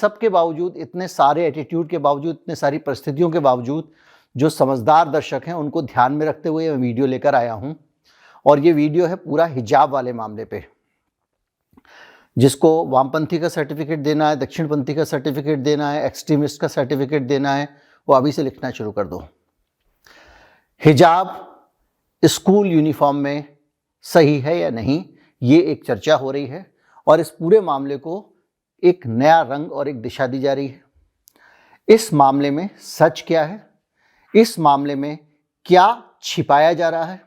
सबके बावजूद, इतने सारे एटीट्यूड के बावजूद, इतने सारी परिस्थितियों के बावजूद, जो समझदार दर्शक हैं उनको ध्यान में रखते हुए मैं वीडियो लेकर आया हूं। और ये वीडियो है पूरा हिजाब वाले मामले पे। जिसको वामपंथी का सर्टिफिकेट देना है, दक्षिणपंथी का सर्टिफिकेट देना है, एक्सट्रीमिस्ट का सर्टिफिकेट देना है, वो अभी से लिखना शुरू कर दो। हिजाब स्कूल यूनिफॉर्म में सही है या नहीं, ये एक चर्चा हो रही है और इस पूरे मामले को एक नया रंग और एक दिशा दी जा रही है। इस मामले में सच क्या है, इस मामले में क्या छिपाया जा रहा है,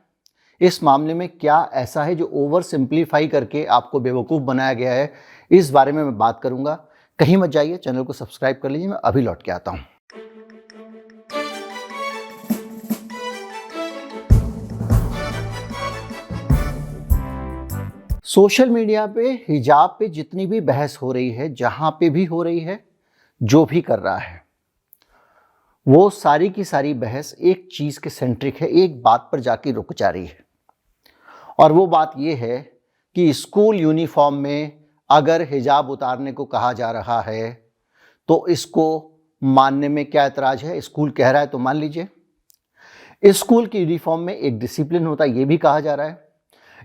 इस मामले में क्या ऐसा है जो ओवर सिंप्लीफाई करके आपको बेवकूफ़ बनाया गया है, इस बारे में मैं बात करूंगा। कहीं मत जाइए, चैनल को सब्सक्राइब कर लीजिए, मैं अभी लौट के आता हूं। सोशल मीडिया पे हिजाब पे जितनी भी बहस हो रही है, जहां पे भी हो रही है, जो भी कर रहा है, वो सारी की सारी बहस एक चीज के सेंट्रिक है, एक बात पर जाके रुक जा रही है। और वो बात ये है कि स्कूल यूनिफॉर्म में अगर हिजाब उतारने को कहा जा रहा है तो इसको मानने में क्या ऐतराज है। स्कूल कह रहा है तो मान लीजिए। स्कूल की यूनिफॉर्म में एक डिसिप्लिन होता है, ये भी कहा जा रहा है।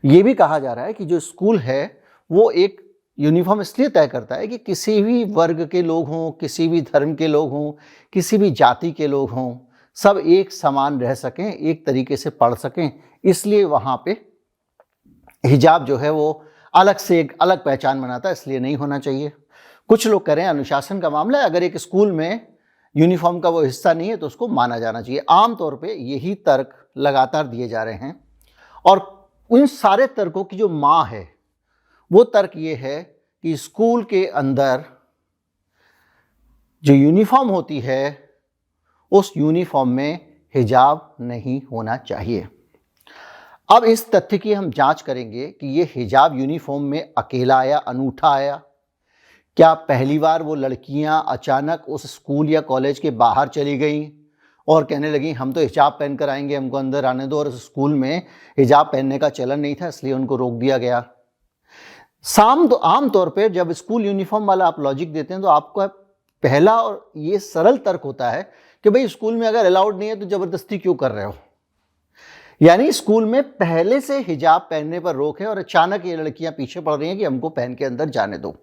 ये भी कहा जा रहा है कि जो स्कूल है वो एक यूनिफॉर्म इसलिए तय करता है कि किसी भी वर्ग के लोग हों, किसी भी धर्म के लोग हों, किसी भी जाति के लोग हों, सब एक समान रह सकें, एक तरीके से पढ़ सकें। इसलिए वहाँ पे हिजाब जो है वो अलग से एक अलग पहचान बनाता है, इसलिए नहीं होना चाहिए। कुछ लोग कह रहे हैं अनुशासन का मामला है, अगर एक स्कूल में यूनिफॉर्म का वो हिस्सा नहीं है तो उसको माना जाना चाहिए। आमतौर पे यही तर्क लगातार दिए जा रहे हैं और उन सारे तर्कों की जो माँ है वो तर्क ये है कि स्कूल के अंदर जो यूनिफॉर्म होती है उस यूनिफॉर्म में हिजाब नहीं होना चाहिए। अब इस तथ्य की हम जांच करेंगे कि ये हिजाब यूनिफॉर्म में अकेला आया, अनूठा आया। क्या पहली बार वो लड़कियां अचानक उस स्कूल या कॉलेज के बाहर चली गईं और कहने लगी हम तो हिजाब पहनकर आएंगे, हमको अंदर आने दो, और उस स्कूल में हिजाब पहनने का चलन नहीं था इसलिए उनको रोक दिया गया। आमतौर पर जब स्कूल यूनिफॉर्म वाला आप लॉजिक देते हैं तो आपका पहला और ये सरल तर्क होता है कि भाई स्कूल में अगर अलाउड नहीं है तो जबरदस्ती क्यों कर रहे हो। यानी स्कूल में पहले से हिजाब पहनने पर रोक है और अचानक ये लड़कियां पीछे पड़ रही हैं कि हमको पहन के अंदर जाने दो।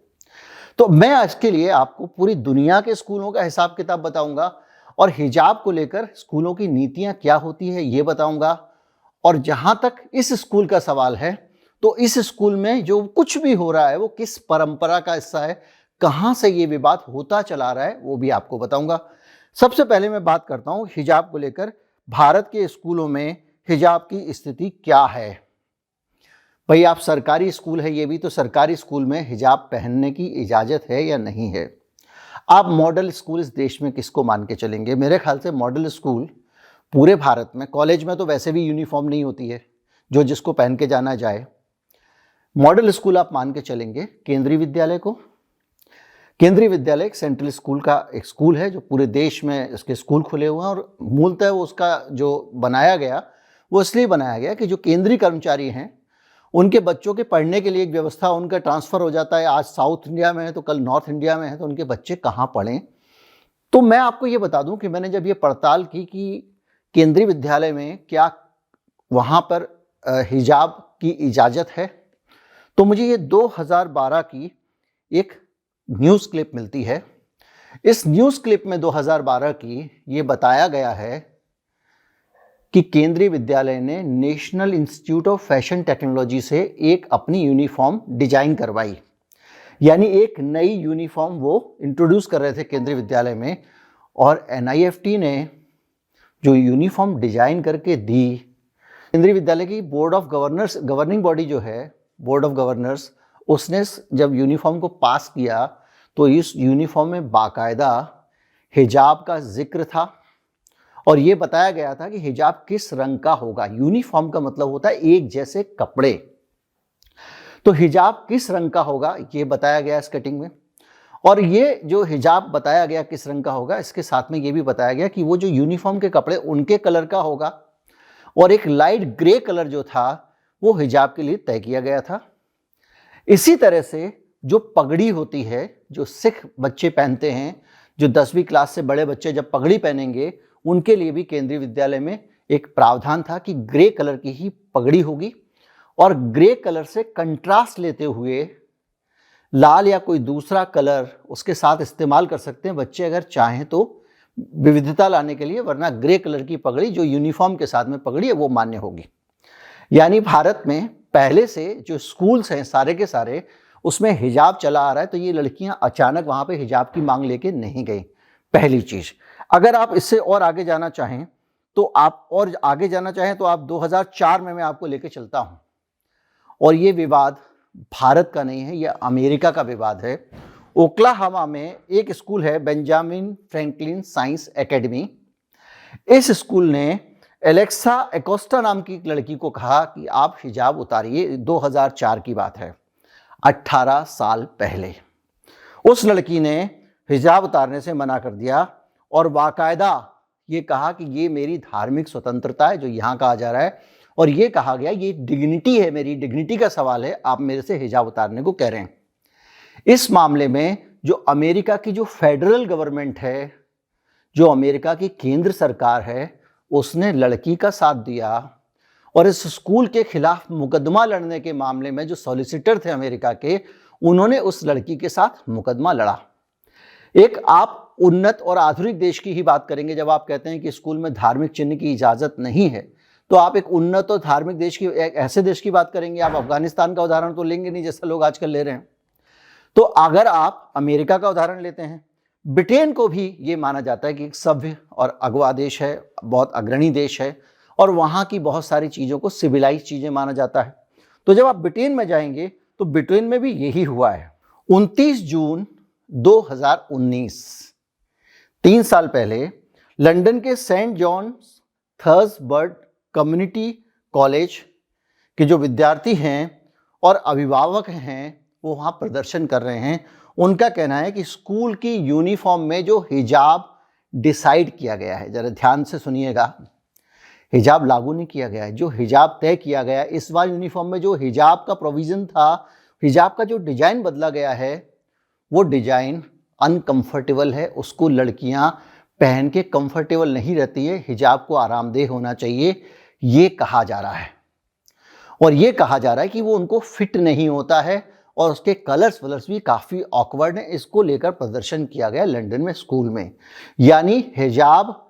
तो मैं इसके लिए आपको पूरी दुनिया के स्कूलों का हिसाब किताब बताऊंगा और हिजाब को लेकर स्कूलों की नीतियां क्या होती है ये बताऊंगा। और जहां तक इस स्कूल का सवाल है तो इस स्कूल में जो कुछ भी हो रहा है वो किस परंपरा का हिस्सा है, कहां से ये विवाद होता चला रहा है, वो भी आपको बताऊंगा। सबसे पहले मैं बात करता हूं हिजाब को लेकर भारत के स्कूलों में हिजाब की स्थिति क्या है। भाई आप सरकारी स्कूल है, ये भी तो सरकारी स्कूल में हिजाब पहनने की इजाज़त है या नहीं है। आप मॉडल स्कूल इस देश में किसको मान के चलेंगे। मेरे ख्याल से मॉडल स्कूल पूरे भारत में, कॉलेज में तो वैसे भी यूनिफॉर्म नहीं होती है, जो जिसको पहन के जाना जाए। मॉडल स्कूल आप मान के चलेंगे केंद्रीय विद्यालय को। केंद्रीय विद्यालय एक सेंट्रल स्कूल का एक स्कूल है जो पूरे देश में इसके स्कूल खुले हुए हैं और मूलतः उसका जो बनाया गया वो इसलिए बनाया गया कि जो केंद्रीय कर्मचारी हैं उनके बच्चों के पढ़ने के लिए एक व्यवस्था, उनका ट्रांसफ़र हो जाता है। आज साउथ इंडिया में है तो कल नॉर्थ इंडिया में है, तो उनके बच्चे कहाँ पढ़ें। तो मैं आपको ये बता दूं कि मैंने जब ये पड़ताल की कि केंद्रीय विद्यालय में क्या वहाँ पर हिजाब की इजाज़त है, तो मुझे ये 2012 की एक न्यूज़ क्लिप मिलती है। इस न्यूज़ क्लिप में 2012 की ये बताया गया है कि केंद्रीय विद्यालय ने national institute of fashion technology से एक अपनी यूनिफॉर्म डिजाइन करवाई। यानी एक नई यूनिफॉर्म वो इंट्रोड्यूस कर रहे थे केंद्रीय विद्यालय में, और NIFT ने जो यूनिफॉर्म डिजाइन करके दी, केंद्रीय विद्यालय की board of governors, governing body जो है बोर्ड ऑफ गवर्नर्स, उसने जब यूनिफॉर्म को पास किया तो इस यूनिफॉर्म में बाकायदा हिजाब का जिक्र था और ये बताया गया था कि हिजाब किस रंग का होगा। यूनिफॉर्म का मतलब होता है एक जैसे कपड़े, तो हिजाब किस रंग का होगा ये बताया गया इस कटिंग में। और ये जो हिजाब बताया गया किस रंग का होगा, इसके साथ में ये भी बताया गया कि वो जो यूनिफॉर्म के कपड़े उनके कलर का होगा, और एक लाइट ग्रे कलर जो था वो हिजाब के लिए तय किया गया था। इसी तरह से जो पगड़ी होती है, जो सिख बच्चे पहनते हैं, जो 10वीं क्लास से बड़े बच्चे जब पगड़ी पहनेंगे, उनके लिए भी केंद्रीय विद्यालय में एक प्रावधान था कि ग्रे कलर की ही पगड़ी होगी और ग्रे कलर से कंट्रास्ट लेते हुए लाल या कोई दूसरा कलर उसके साथ इस्तेमाल कर सकते हैं बच्चे अगर चाहें तो विविधता लाने के लिए, वरना ग्रे कलर की पगड़ी जो यूनिफॉर्म के साथ में पगड़ी है वो मान्य होगी। यानी भारत में पहले से जो स्कूल्स हैं सारे के सारे, उसमें हिजाब चला आ रहा है, तो ये लड़कियां अचानक वहां पे हिजाब की मांग लेके नहीं गई। पहली चीज, अगर आप इससे और आगे जाना चाहें तो आप 2004 में मैं आपको लेके चलता हूं, और ये विवाद भारत का नहीं है, यह अमेरिका का विवाद है। ओक्लाहोमा में एक स्कूल है, बेंजामिन फ्रैंकलिन साइंस एकेडमी। इस स्कूल ने एलेक्सा एकोस्टा नाम की एक लड़की को कहा कि आप हिजाब उतारिए। 2004 की बात है, 18 साल पहले। उस लड़की ने हिजाब उतारने से मना कर दिया और बाकायदा ये कहा कि ये मेरी धार्मिक स्वतंत्रता है, जो यहाँ कहा जा रहा है, और ये कहा गया ये डिग्निटी है, मेरी डिग्निटी का सवाल है, आप मेरे से हिजाब उतारने को कह रहे हैं। इस मामले में जो अमेरिका की जो फेडरल गवर्नमेंट है, जो अमेरिका की केंद्र सरकार है, उसने लड़की का साथ दिया और इस स्कूल के खिलाफ मुकदमा लड़ने के मामले में जो सॉलिसिटर थे अमेरिका के, उन्होंने उस लड़की के साथ मुकदमा लड़ा। एक आप उन्नत और आधुनिक देश की ही बात करेंगे जब आप कहते हैं कि स्कूल में धार्मिक चिन्ह की इजाजत नहीं है, तो आप एक उन्नत और धार्मिक देश की, एक ऐसे देश की बात करेंगे। आप अफगानिस्तान का उदाहरण तो लेंगे नहीं जैसा लोग आजकल ले रहे हैं। तो अगर आप अमेरिका का उदाहरण लेते हैं, ब्रिटेन को भी ये माना जाता है कि एक सभ्य और अगवा देश है, बहुत अग्रणी देश है, और वहाँ की बहुत सारी चीज़ों को सिविलाइज चीज़ें माना जाता है। तो जब आप ब्रिटेन में जाएंगे तो ब्रिटेन में भी यही हुआ है। 29 जून 2019, 3 साल पहले, लंदन के सेंट जॉन्स थर्सबर्ग कम्युनिटी कॉलेज के जो विद्यार्थी हैं और अभिभावक हैं, वो वहाँ प्रदर्शन कर रहे हैं। उनका कहना है कि स्कूल की यूनिफॉर्म में जो हिजाब डिसाइड किया गया है, जरा ध्यान से सुनिएगा, हिजाब लागू नहीं किया गया है, जो हिजाब तय किया गया है, इस बार यूनिफॉर्म में जो हिजाब का प्रोविज़न था, हिजाब का जो डिज़ाइन बदला गया है, वो डिज़ाइन अनकंफर्टेबल है। उसको लड़कियां पहन के कंफर्टेबल नहीं रहती है, हिजाब को आरामदेह होना चाहिए, ये कहा जा रहा है। और ये कहा जा रहा है कि वो उनको फिट नहीं होता है, और उसके कलर्स वलर्स भी काफ़ी ऑकवर्ड हैं। इसको लेकर प्रदर्शन किया गया लंदन में स्कूल में। यानी हिजाब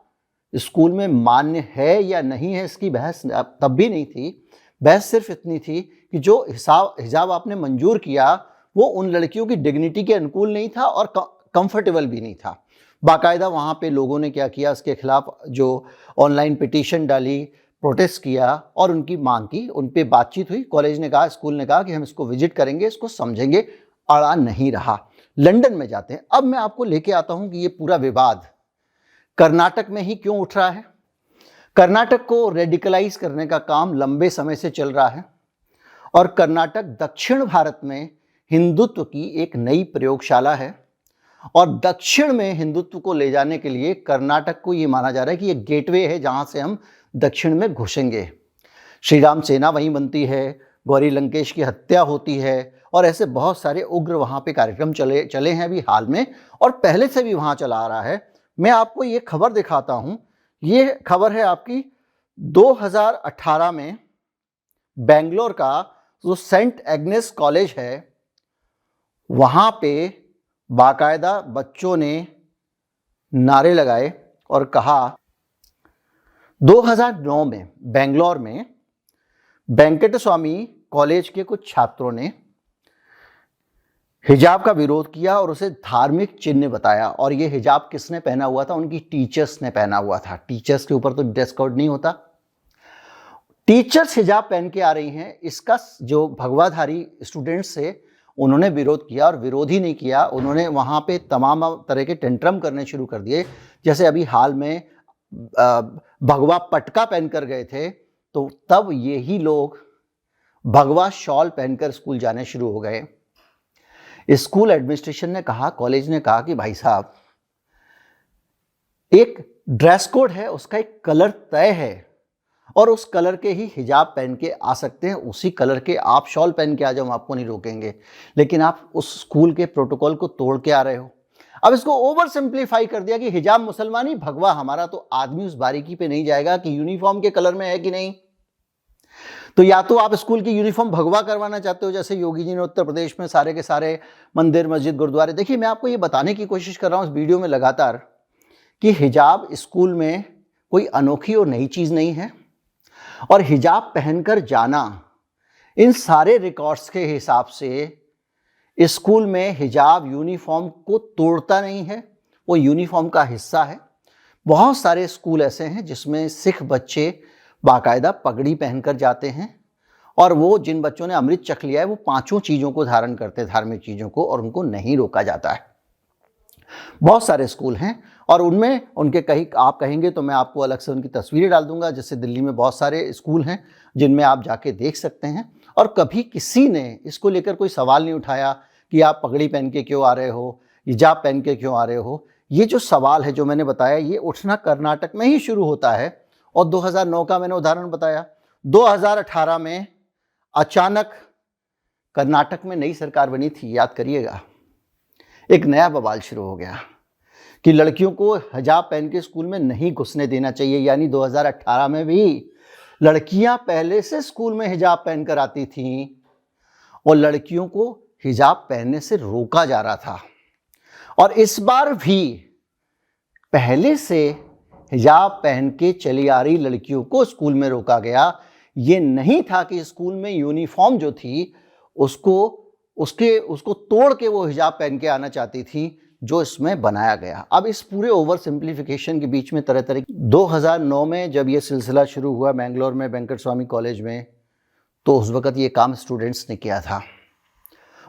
स्कूल में मान्य है या नहीं है, इसकी बहस तब भी नहीं थी। बहस सिर्फ इतनी थी कि जो हिजाब आपने मंजूर किया वो उन लड़कियों की डिग्निटी के अनुकूल नहीं था और कंफर्टेबल भी नहीं था। बाकायदा वहाँ पे लोगों ने क्या किया, इसके खिलाफ जो ऑनलाइन पिटीशन डाली, प्रोटेस्ट किया और उनकी मांग की, उन पे बातचीत हुई। कॉलेज ने कहा, स्कूल ने कहा कि हम इसको विजिट करेंगे, इसको समझेंगे, अड़ा नहीं रहा। लंदन में जाते हैं। अब मैं आपको लेके आता हूं कि ये पूरा विवाद कर्नाटक में ही क्यों उठ रहा है। कर्नाटक को रेडिकलाइज करने का काम लंबे समय से चल रहा है, और कर्नाटक दक्षिण भारत में हिंदुत्व की एक नई प्रयोगशाला है, और दक्षिण में हिंदुत्व को ले जाने के लिए कर्नाटक को ये माना जा रहा है कि ये गेटवे है जहाँ से हम दक्षिण में घुसेंगे। श्री राम सेना वहीं बनती है, गौरी लंकेश की हत्या होती है, और ऐसे बहुत सारे उग्र वहाँ पे कार्यक्रम चले हैं अभी हाल में, और पहले से भी वहाँ चला आ रहा है। मैं आपको ये खबर दिखाता हूँ। ये खबर है आपकी 2018 में बेंगलोर का जो सेंट एग्नेस कॉलेज है, वहाँ पे बाकायदा बच्चों ने नारे लगाए और कहा, 2009 में बेंगलोर में वेंकट स्वामी कॉलेज के कुछ छात्रों ने हिजाब का विरोध किया और उसे धार्मिक चिन्ह बताया। और ये हिजाब किसने पहना हुआ था? उनकी टीचर्स ने पहना हुआ था। टीचर्स के ऊपर तो ड्रेस कोड नहीं होता। टीचर्स हिजाब पहन के आ रही हैं, इसका जो भगवाधारी स्टूडेंट्स थे उन्होंने विरोध किया, और विरोध ही नहीं किया, उन्होंने वहाँ पे तमाम तरह के टेंट्रम करने शुरू कर दिए। जैसे अभी हाल में भगवा पटका पहनकर गए थे, तो तब यही लोग भगवा शॉल पहनकर स्कूल जाने शुरू हो गए। स्कूल एडमिनिस्ट्रेशन ने कहा, कॉलेज ने कहा कि भाई साहब, एक ड्रेस कोड है, उसका एक कलर तय है, और उस कलर के ही हिजाब पहन के आ सकते हैं, उसी कलर के आप शॉल पहन के आ जाओ, हम आपको नहीं रोकेंगे। लेकिन आप उस स्कूल के प्रोटोकॉल को तोड़ के आ रहे हो। अब इसको ओवर सिंप्लीफाई कर दिया कि हिजाब मुसलमानी भगवा हमारा, तो आदमी उस बारीकी पे नहीं जाएगा कि यूनिफॉर्म के कलर में है कि नहीं। तो या तो आप स्कूल की यूनिफॉर्म भगवा करवाना चाहते हो, जैसे योगी जी ने उत्तर प्रदेश में सारे के सारे मंदिर, मस्जिद, गुरुद्वारे। देखिए, मैं आपको ये बताने की कोशिश कर रहा हूँ इस वीडियो में लगातार कि हिजाब स्कूल में कोई अनोखी और नई चीज़ नहीं है, और हिजाब पहनकर जाना इन सारे रिकॉर्ड्स के हिसाब से स्कूल में हिजाब यूनिफॉर्म को तोड़ता नहीं है, वो यूनिफॉर्म का हिस्सा है। बहुत सारे स्कूल ऐसे हैं जिसमें सिख बच्चे बाकायदा पगड़ी पहनकर जाते हैं, और वो जिन बच्चों ने अमृत चख लिया है वो 5 चीज़ों को धारण करते हैं, धार्मिक चीज़ों को, और उनको नहीं रोका जाता है। बहुत सारे स्कूल हैं, और उनमें उनके कहीं आप कहेंगे तो मैं आपको अलग से उनकी तस्वीरें डाल दूंगा। जैसे दिल्ली में बहुत सारे स्कूल हैं जिनमें आप जाके देख सकते हैं, और कभी किसी ने इसको लेकर कोई सवाल नहीं उठाया कि आप पगड़ी पहन के क्यों आ रहे हो, हिजाब पहन के क्यों आ रहे हो। ये जो सवाल है जो मैंने बताया, ये उठना कर्नाटक में ही शुरू होता है, और 2009 का मैंने उदाहरण बताया। 2018 में अचानक कर्नाटक में नई सरकार बनी थी, याद करिएगा, एक नया बवाल शुरू हो गया कि लड़कियों को हिजाब पहन के स्कूल में नहीं घुसने देना चाहिए। यानी 2018 में भी लड़कियां पहले से स्कूल में हिजाब पहनकर आती थीं, और लड़कियों को हिजाब पहनने से रोका जा रहा था। और इस बार भी पहले से हिजाब पहन के चली आ रही लड़कियों को स्कूल में रोका गया। ये नहीं था कि स्कूल में यूनिफॉर्म जो थी उसको तोड़ के वो हिजाब पहन के आना चाहती थी, जो इसमें बनाया गया। अब इस पूरे ओवर सिंप्लीफिकेशन के बीच में तरह तरह 2009 में जब ये सिलसिला शुरू हुआ मैंगलोर में वेंकट स्वामी कॉलेज में, तो उस वक़्त ये काम स्टूडेंट्स ने किया था।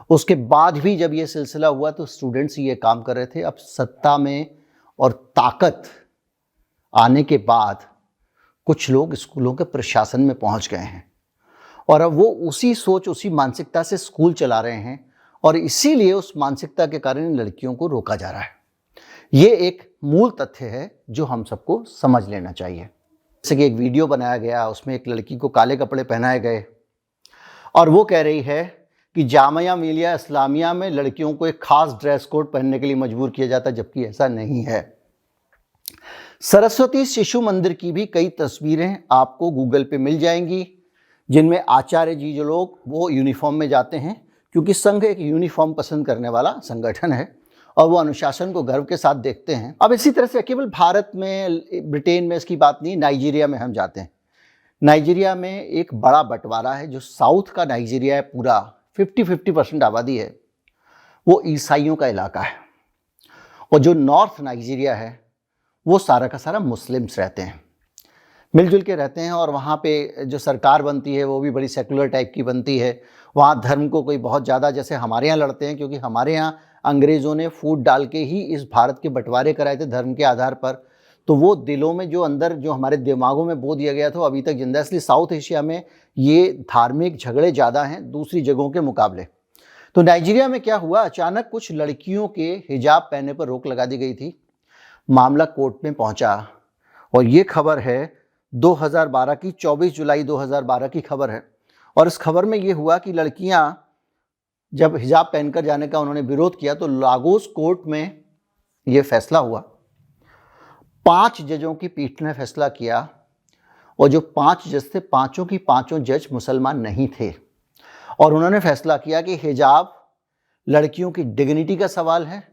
उसके बाद भी जब ये सिलसिला हुआ तो स्टूडेंट्स ये काम कर रहे थे। अब सत्ता में और ताकत आने के बाद कुछ लोग स्कूलों के प्रशासन में पहुंच गए हैं, और अब वो उसी सोच, उसी मानसिकता से स्कूल चला रहे हैं, और इसीलिए उस मानसिकता के कारण इन लड़कियों को रोका जा रहा है। ये एक मूल तथ्य है जो हम सबको समझ लेना चाहिए। जैसे कि एक वीडियो बनाया गया, उसमें एक लड़की को काले कपड़े पहनाए गए, और वो कह रही है कि जामिया मिलिया इस्लामिया में लड़कियों को एक खास ड्रेस कोड पहनने के लिए मजबूर किया जाता है, जबकि ऐसा नहीं है। सरस्वती शिशु मंदिर की भी कई तस्वीरें आपको गूगल पे मिल जाएंगी, जिनमें आचार्य जी जो लोग वो यूनिफॉर्म में जाते हैं, क्योंकि संघ एक यूनिफॉर्म पसंद करने वाला संगठन है, और वो अनुशासन को गर्व के साथ देखते हैं। अब इसी तरह से केवल भारत में, ब्रिटेन में इसकी बात नहीं, नाइजीरिया में हम जाते हैं। नाइजीरिया में एक बड़ा बंटवारा है, जो साउथ का नाइजीरिया है, पूरा 50-50% आबादी है, वो ईसाइयों का इलाका है, और जो नॉर्थ नाइजीरिया है वो सारा का सारा मुस्लिम्स रहते हैं, मिलजुल के रहते हैं। और वहाँ पे जो सरकार बनती है वो भी बड़ी सेकुलर टाइप की बनती है। वहाँ धर्म को कोई बहुत ज़्यादा जैसे हमारे यहाँ लड़ते हैं, क्योंकि हमारे यहाँ अंग्रेज़ों ने फूट डाल के ही इस भारत के बंटवारे कराए थे धर्म के आधार पर, तो वो दिलों में जो अंदर जो हमारे दिमागों में बो दिया गया था वो अभी तक जिंदा है। इसलिए साउथ एशिया में ये धार्मिक झगड़े ज़्यादा हैं दूसरी जगहों के मुकाबले। तो नाइजीरिया में क्या हुआ, अचानक कुछ लड़कियों के हिजाब पहनने पर रोक लगा दी गई थी। मामला कोर्ट में पहुंचा, और ये खबर है 2012 की, 24 जुलाई 2012 की खबर है। और इस खबर में ये हुआ कि लड़कियां जब हिजाब पहनकर जाने का उन्होंने विरोध किया, तो लागोस कोर्ट में ये फैसला हुआ। 5 जजों की पीठ ने फैसला किया, और जो 5 जज थे, पांचों की पांचों जज मुसलमान नहीं थे, और उन्होंने फैसला किया कि हिजाब लड़कियों की डिग्निटी का सवाल है,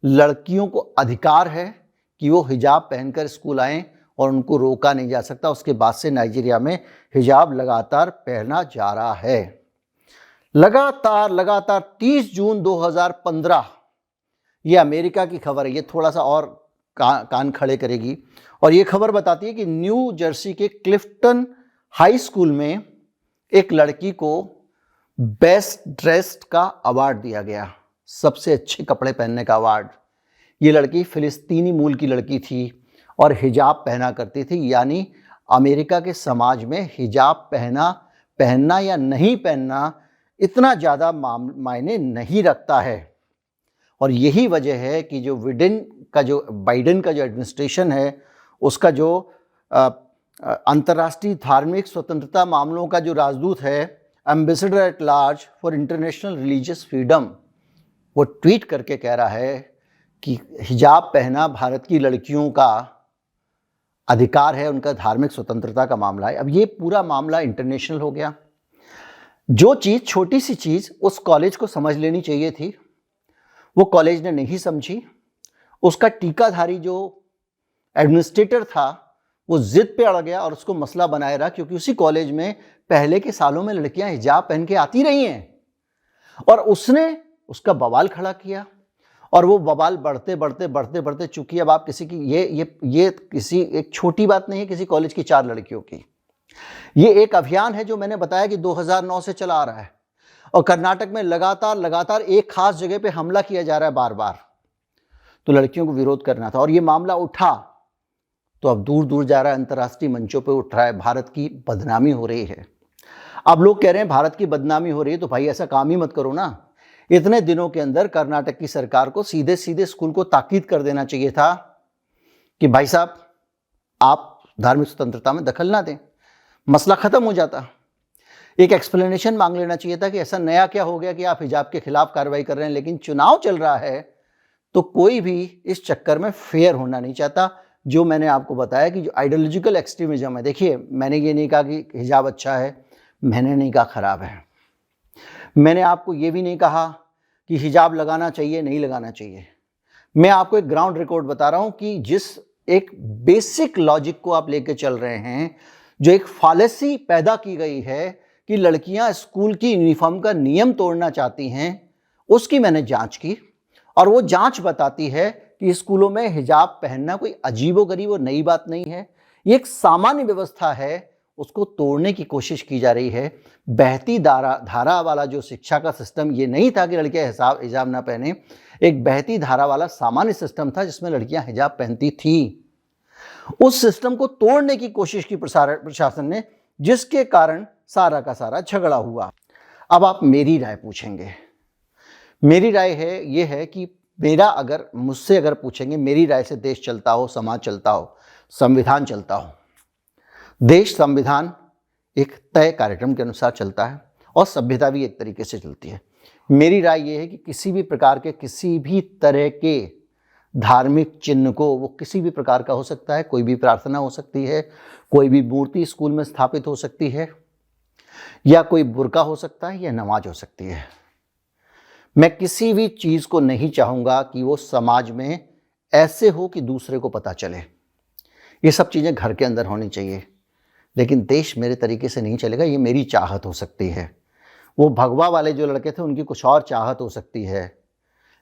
लड़कियों को अधिकार है कि वो हिजाब पहनकर स्कूल आएं, और उनको रोका नहीं जा सकता। उसके बाद से नाइजीरिया में हिजाब लगातार पहना जा रहा है, लगातार 30 जून 2015, ये अमेरिका की खबर है। ये थोड़ा सा और कान खड़े करेगी, और ये खबर बताती है कि न्यू जर्सी के क्लिफ्टन हाई स्कूल में एक लड़की को बेस्ट ड्रेस्ड का अवार्ड दिया गया, सबसे अच्छे कपड़े पहनने का अवार्ड। ये लड़की फिलिस्तीनी मूल की लड़की थी और हिजाब पहना करती थी। यानी अमेरिका के समाज में हिजाब पहनना या नहीं पहनना इतना ज़्यादा मायने नहीं रखता है। और यही वजह है कि जो बाइडेन का जो एडमिनिस्ट्रेशन है, उसका जो अंतर्राष्ट्रीय धार्मिक स्वतंत्रता मामलों का जो राजदूत है, ambassador at large for international religious freedom, वो ट्वीट करके कह रहा है कि हिजाब पहना भारत की लड़कियों का अधिकार है, उनका धार्मिक स्वतंत्रता का मामला है। अब ये पूरा मामला इंटरनेशनल हो गया। जो चीज़, छोटी सी चीज़ उस कॉलेज को समझ लेनी चाहिए थी, वो कॉलेज ने नहीं समझी। उसका टीकाधारी जो एडमिनिस्ट्रेटर था वो जिद पे अड़ गया और उसको मसला बनाए रहा, क्योंकि उसी कॉलेज में पहले के सालों में लड़कियां हिजाब पहन के आती रही हैं और उसने उसका बवाल खड़ा किया। और वो बवाल बढ़ते बढ़ते बढ़ते बढ़ते, चूंकि अब आप किसी की ये किसी एक छोटी बात नहीं है, किसी कॉलेज की 4 लड़कियों की, ये एक अभियान है जो मैंने बताया कि 2009 से चला आ रहा है और कर्नाटक में लगातार एक खास जगह पे हमला किया जा रहा है बार बार। तो लड़कियों को विरोध करना था और ये मामला उठा तो अब दूर दूर जा रहा है, अंतर्राष्ट्रीय मंचों पे उठ रहा है, भारत की बदनामी हो रही है। अब लोग कह रहे हैं भारत की बदनामी हो रही है, तो भाई ऐसा काम ही मत करो ना। इतने दिनों के अंदर कर्नाटक की सरकार को सीधे सीधे स्कूल को ताकीद कर देना चाहिए था कि भाई साहब आप धार्मिक स्वतंत्रता में दखल ना दें, मसला खत्म हो जाता। एक एक्सप्लेनेशन मांग लेना चाहिए था कि ऐसा नया क्या हो गया कि आप हिजाब के खिलाफ कार्रवाई कर रहे हैं। लेकिन चुनाव चल रहा है तो कोई भी इस चक्कर में फेयर होना नहीं चाहता। जो मैंने आपको बताया कि जो आइडियोलॉजिकल एक्सट्रीमिज्म है, देखिए मैंने ये नहीं कहा कि हिजाब अच्छा है, मैंने नहीं कहा खराब है, मैंने आपको ये भी नहीं कहा कि हिजाब लगाना चाहिए नहीं लगाना चाहिए। मैं आपको एक ग्राउंड रिकॉर्ड बता रहा हूं कि जिस एक बेसिक लॉजिक को आप लेके चल रहे हैं, जो एक फालेसी पैदा की गई है कि लड़कियां स्कूल की यूनिफॉर्म का नियम तोड़ना चाहती हैं, उसकी मैंने जांच की और वो जांच बताती है कि स्कूलों में हिजाब पहनना कोई अजीबोगरीब और नई बात नहीं है। ये एक सामान्य व्यवस्था है, उसको तोड़ने की कोशिश की जा रही है। बहती धारा वाला जो शिक्षा का सिस्टम, ये नहीं था कि लड़कियां हिजाब ना पहने, एक बहती धारा वाला सामान्य सिस्टम था जिसमें लड़कियां हिजाब पहनती थी। उस सिस्टम को तोड़ने की कोशिश की प्रशासन ने, जिसके कारण सारा का सारा झगड़ा हुआ। अब आप मेरी राय पूछेंगे, मेरी राय है ये है कि मुझसे अगर पूछेंगे, मेरी राय से देश चलता हो, समाज चलता हो, संविधान चलता हो। देश संविधान एक तय कार्यक्रम के अनुसार चलता है और सभ्यता भी एक तरीके से चलती है। मेरी राय ये है कि किसी भी प्रकार के, किसी भी तरह के धार्मिक चिन्ह को, वो किसी भी प्रकार का हो सकता है, कोई भी प्रार्थना हो सकती है, कोई भी मूर्ति स्कूल में स्थापित हो सकती है, या कोई बुर्का हो सकता है, या नमाज हो सकती है। मैं किसी भी चीज़ को नहीं चाहूँगा कि वो समाज में ऐसे हो कि दूसरे को पता चले। ये सब चीज़ें घर के अंदर होनी चाहिए, लेकिन देश मेरे तरीके से नहीं चलेगा। ये मेरी चाहत हो सकती है, वो भगवा वाले जो लड़के थे उनकी कुछ और चाहत हो सकती है,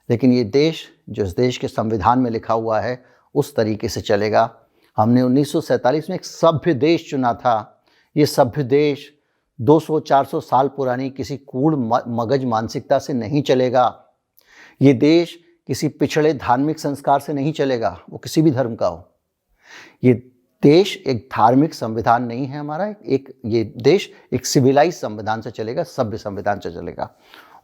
लेकिन ये देश, जो इस देश के संविधान में लिखा हुआ है, उस तरीके से चलेगा। हमने 1947 में एक सभ्य देश चुना था। ये सभ्य देश 200-400 साल पुरानी किसी कूड़ मगज मानसिकता से नहीं चलेगा। ये देश किसी पिछड़े धार्मिक संस्कार से नहीं चलेगा, वो किसी भी धर्म का हो। ये देश एक धार्मिक संविधान नहीं है हमारा, ये देश एक सिविलाइज संविधान से चलेगा, सभ्य संविधान से चलेगा।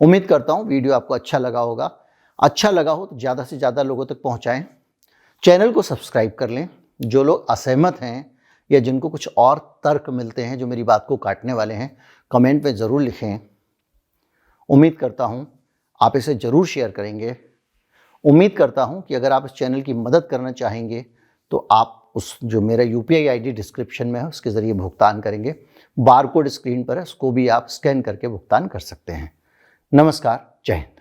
उम्मीद करता हूँ वीडियो आपको अच्छा लगा होगा। अच्छा लगा हो तो ज़्यादा से ज़्यादा लोगों तक पहुँचाएँ। चैनल को सब्सक्राइब कर लें। जो लोग असहमत हैं या जिनको कुछ और तर्क मिलते हैं जो मेरी बात को काटने वाले हैं, कमेंट में ज़रूर लिखें। उम्मीद करता हूँ आप इसे ज़रूर शेयर करेंगे। उम्मीद करता हूँ कि अगर आप इस चैनल की मदद करना चाहेंगे तो आप उस जो मेरा UPI ID डिस्क्रिप्शन में है उसके ज़रिए भुगतान करेंगे। बारकोड स्क्रीन पर है, उसको भी आप स्कैन करके भुगतान कर सकते हैं। नमस्कार, जय हिंद।